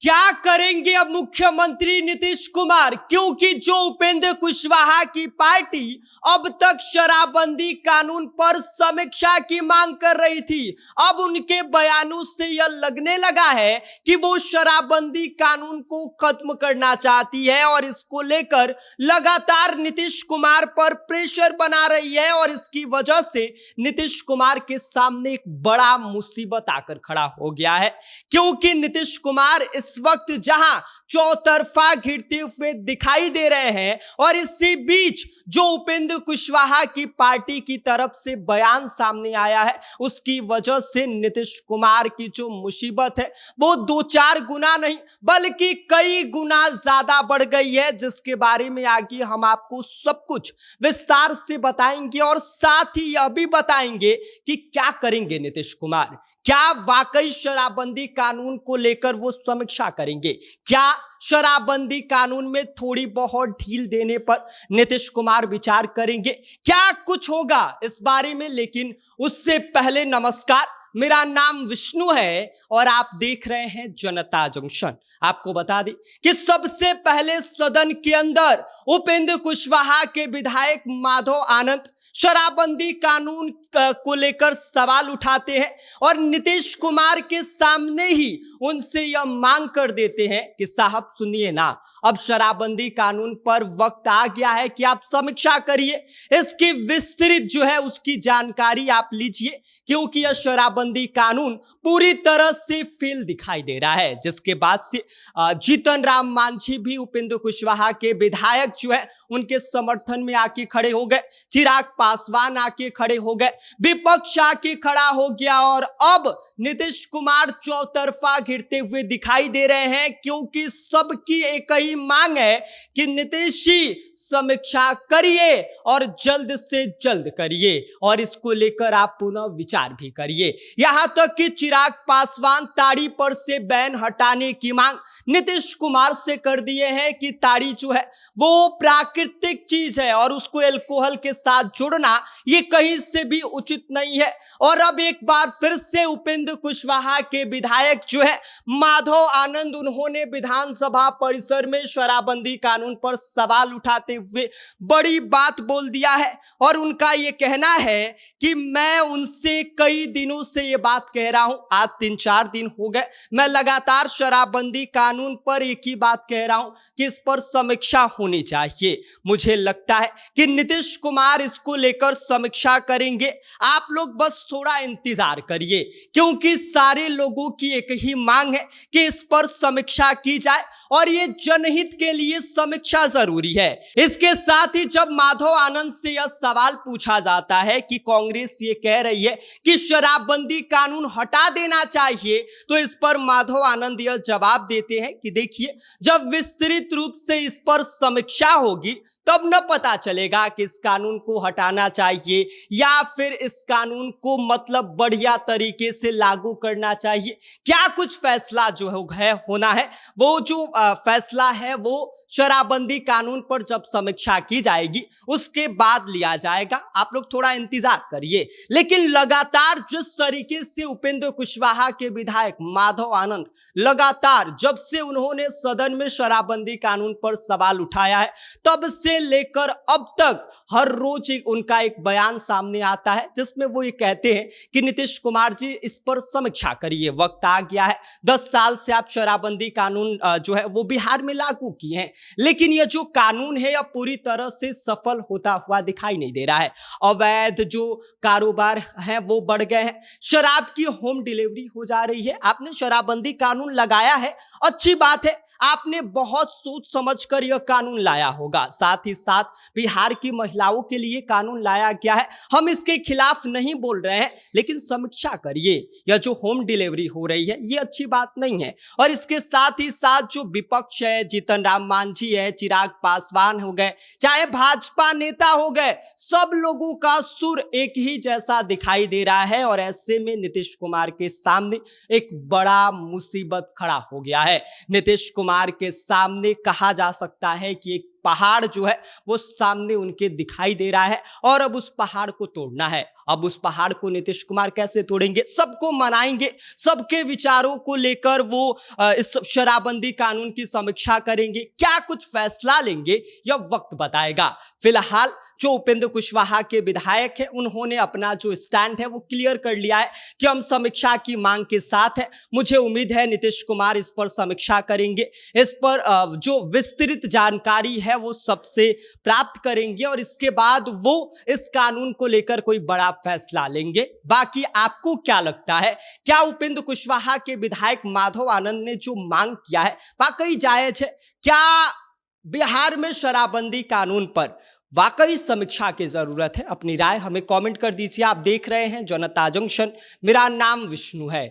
क्या करेंगे अब मुख्यमंत्री नीतीश कुमार, क्योंकि जो उपेंद्र कुशवाहा की पार्टी अब तक शराबबंदी कानून पर समीक्षा की मांग कर रही थी, अब उनके बयानों से यह लगने लगा है कि वो शराबबंदी कानून को खत्म करना चाहती है और इसको लेकर लगातार नीतीश कुमार पर प्रेशर बना रही है। और इसकी वजह से नीतीश कुमार के सामने एक बड़ा मुसीबत आकर खड़ा हो गया है, क्योंकि नीतीश कुमार इस वक्त जहां चौतरफा घिरते हुए दिखाई दे रहे हैं और इसी बीच जो उपेंद्र कुशवाहा की पार्टी की तरफ से बयान सामने आया है, उसकी वजह से नीतीश कुमार की जो मुसीबत है वो 2-4 गुना नहीं बल्कि कई गुना ज्यादा बढ़ गई है, जिसके बारे में आगे हम आपको सब कुछ विस्तार से बताएंगे और साथ ही यह भी बताएंगे कि क्या करेंगे नीतीश कुमार। क्या वाकई शराबबंदी कानून को लेकर वो समीक्षा करेंगे? क्या शराबबंदी कानून में थोड़ी बहुत ढील देने पर नीतीश कुमार विचार करेंगे? क्या कुछ होगा इस बारे में, लेकिन उससे पहले नमस्कार, मेरा नाम विष्णु है और आप देख रहे हैं जनता जंक्शन। आपको बता दें कि सबसे पहले सदन के अंदर उपेंद्र कुशवाहा के विधायक माधव आनंद शराबबंदी कानून को लेकर सवाल उठाते हैं और नीतीश कुमार के सामने ही उनसे यह मांग कर देते हैं कि साहब सुनिए ना, अब शराबबंदी कानून पर वक्त आ गया है कि आप समीक्षा करिए, इसकी विस्तृत जो है उसकी जानकारी आप लीजिए, क्योंकि यह शराबबंदी कानून पूरी तरह से फेल दिखाई दे रहा है। जिसके बाद से जीतन राम मांझी भी उपेंद्र कुशवाहा के विधायक जो है उनके समर्थन में आके खड़े हो गए, चिराग पासवान आके खड़े हो गए, विपक्ष आके खड़ा हो गया और अब नीतीश कुमार चौतरफा घिरते हुए दिखाई दे रहे हैं, क्योंकि सबकी एक ही मांग है कि नीतीश जी समीक्षा करिए और जल्द से जल्द करिए और इसको लेकर आप पुनः विचार भी करिए। यहां तक कि चिराग पासवान ताड़ी पर से बैन हटाने की मांग नीतीश कुमार से कर दिए हैं कि ताड़ी जो है वो प्राकृतिक चीज है और उसको अल्कोहल के साथ जोड़ना ये कहीं से भी उचित नहीं है। और अब एक बार फिर से उपेंद्र कुशवाहा के विधायक जो है माधव आनंद, उन्होंने विधानसभा परिसर में शराबबंदी कानून पर सवाल उठाते हुए बड़ी बात बोल दिया है और उनका यह कहना है कि मैं उनसे कई दिनों से ये बात कह रहा हूं, आज 3-4 दिन हो गए, मैं लगातार शराबबंदी कानून पर एक ही बात कह रहा हूं कि इस पर समीक्षा होनी चाहिए। मुझे लगता है कि नीतीश कुमार इसको लेकर समीक्षा करेंगे, आप लोग बस थोड़ा इंतजार करिए, क्योंकि सारे लोगों की एक ही मांग है कि इस पर समीक्षा की जाए और ये जनहित के लिए समीक्षा जरूरी है। इसके साथ ही जब माधव आनंद से यह सवाल पूछा जाता है कि कांग्रेस ये कह रही है कि शराबबंदी कानून हटा देना चाहिए, तो इस पर माधव आनंद यह जवाब देते हैं कि देखिए, जब विस्तृत रूप से इस पर समीक्षा होगी तब न पता चलेगा कि इस कानून को हटाना चाहिए या फिर इस कानून को मतलब बढ़िया तरीके से लागू करना चाहिए। क्या कुछ फैसला जो है होना है, वो जो फैसला है वो शराबबंदी कानून पर जब समीक्षा की जाएगी उसके बाद लिया जाएगा, आप लोग थोड़ा इंतजार करिए। लेकिन लगातार जिस तरीके से उपेंद्र कुशवाहा के विधायक माधव आनंद लगातार जब से उन्होंने सदन में शराबबंदी कानून पर सवाल उठाया है, तब से लेकर अब तक हर रोज उनका एक बयान सामने आता है जिसमें वो ये कहते हैं कि नीतीश कुमार जी इस पर समीक्षा करिए, वक्त आ गया है। 10 साल से आप शराबबंदी कानून जो है वो बिहार में लागू किए हैं, लेकिन यह जो कानून है यह पूरी तरह से सफल होता हुआ दिखाई नहीं दे रहा है। अवैध जो कारोबार है वो बढ़ गए हैं, शराब की होम डिलीवरी हो जा रही है। आपने शराबबंदी कानून लगाया है, अच्छी बात है, आपने बहुत सोच समझकर यह कानून लाया होगा, साथ ही साथ बिहार की महिलाओं के लिए कानून लाया गया है, हम इसके खिलाफ नहीं बोल रहे हैं, लेकिन समीक्षा करिए, यह जो होम डिलीवरी हो रही है ये अच्छी बात नहीं है। और इसके साथ ही साथ जो विपक्ष है, जीतन राम मांझी है, चिराग पासवान हो गए, चाहे भाजपा नेता हो गए, सब लोगों का सुर एक ही जैसा दिखाई दे रहा है और ऐसे में नीतीश कुमार के सामने एक बड़ा मुसीबत खड़ा हो गया है। नीतीश कुमार के सामने कहा जा सकता है कि एक पहाड़ जो है वो सामने उनके दिखाई दे रहा है और अब उस पहाड़ को तोड़ना है। अब उस पहाड़ को नीतीश कुमार कैसे तोड़ेंगे, सबको मनाएंगे, सबके विचारों को लेकर वो इस शराबबंदी कानून की समीक्षा करेंगे, क्या कुछ फैसला लेंगे यह वक्त बताएगा। फिलहाल जो उपेंद्र कुशवाहा के विधायक है उन्होंने अपना जो स्टैंड है वो क्लियर कर लिया है कि हम समीक्षा की मांग के साथ है। मुझे उम्मीद है नीतीश कुमार इस पर समीक्षा करेंगे, इस पर जो विस्तृत जानकारी है वो सबसे प्राप्त करेंगे और इसके बाद वो इस कानून को लेकर कोई बड़ा फैसला लेंगे। बाकी आपको क्या लगता है, क्या उपेंद्र कुशवाहा के विधायक माधव आनंद ने जो मांग किया है वाकई जायज है? क्या बिहार में शराबबंदी कानून पर वाकई समीक्षा की जरूरत है? अपनी राय हमें कमेंट कर दीजिए। आप देख रहे हैं जनता जंक्शन, मेरा नाम विष्णु है।